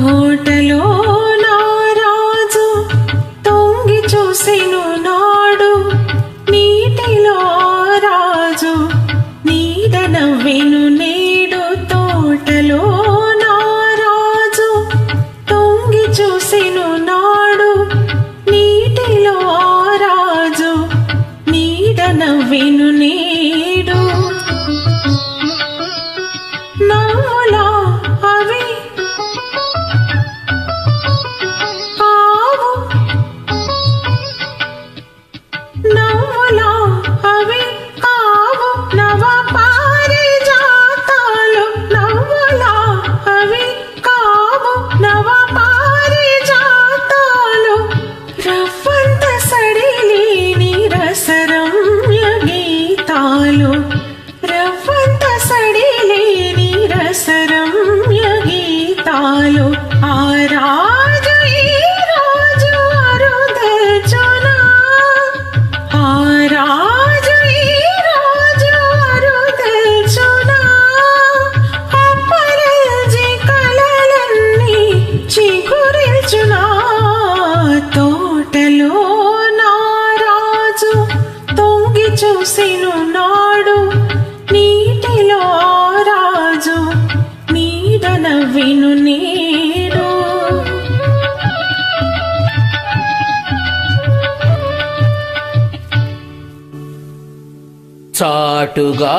తోటలో నారాజు తొంగి చూసెను నాడు, నీటిలో రాజు నీడ నవ్వెను నేడు. తోటలో నారాజు తొంగి చూసెను నాడు, నీటిలో రాజు నీడ నవ్వెను నేడు. నవ్వులా అవి కావు, నవ్వులా అవి కావు నవ పారిజాతాలు. నవ్వులా అవి కావు నవ పారిజాతాలు. రవ్వంత సడిలేని రసరమ్య గీతాలు, రవ్వంత సడిలేని రసరమ్య గీతాలు. ఆ రాజు ఈ రాజు అరుదెచ్చునా, ఆ రాజు ఈ రాజు అరుదెచ్చునా. అప్పరజి కలలన్నీ చిగురించునా. తోటలో నారాజు తొంగి చూసెను నాడు, నీటిలో రాజు నీడ నవ్వెను నేడు. చాటుగా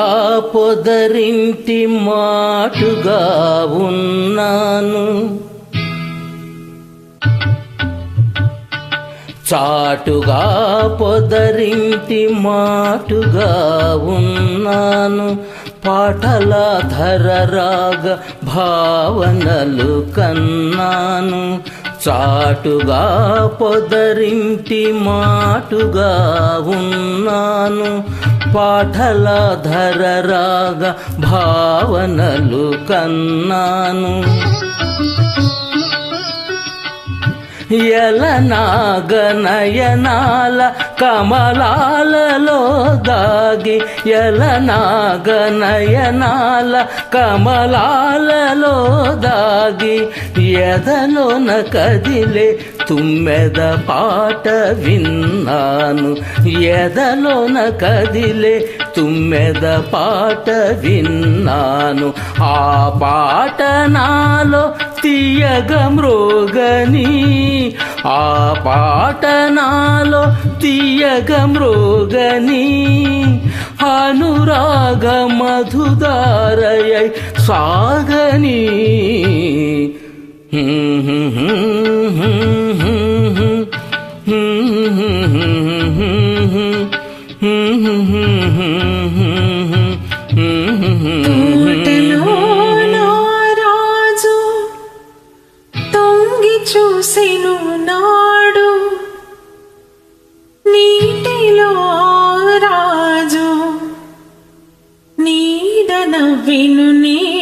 పొదరింటి మాటుగా ఉన్నాను, చాటుగా పొదరింటి మాటుగా ఉన్నాను. పాటల ధరరాగ భావనలు కన్నాను. చాటుగా పొదరింటి మాటుగా ఉన్నాను. పాటల ధరరాగ భావనలు కన్నాను. ఎలనాగనయనాల కమలాలలో దాగి, ఎలనాగనయనాల కమలాలలో దాగి, ఎదలోన కదిలే తుమ్మెద పాట విన్నాను. ఎదలోన కదిలే తుమ్మెద పాట విన్నాను. ఆ పాట నాలో తీయగ మ్రోగని, ఆ పాట నాలో తీయగ మ్రోగని. అనురాగ మధుదారయై సాగని. తోటలో నారాజు తొంగి చూసెను నాడు, నీటిలో రాజు నీడ నవ్వెను నేడు.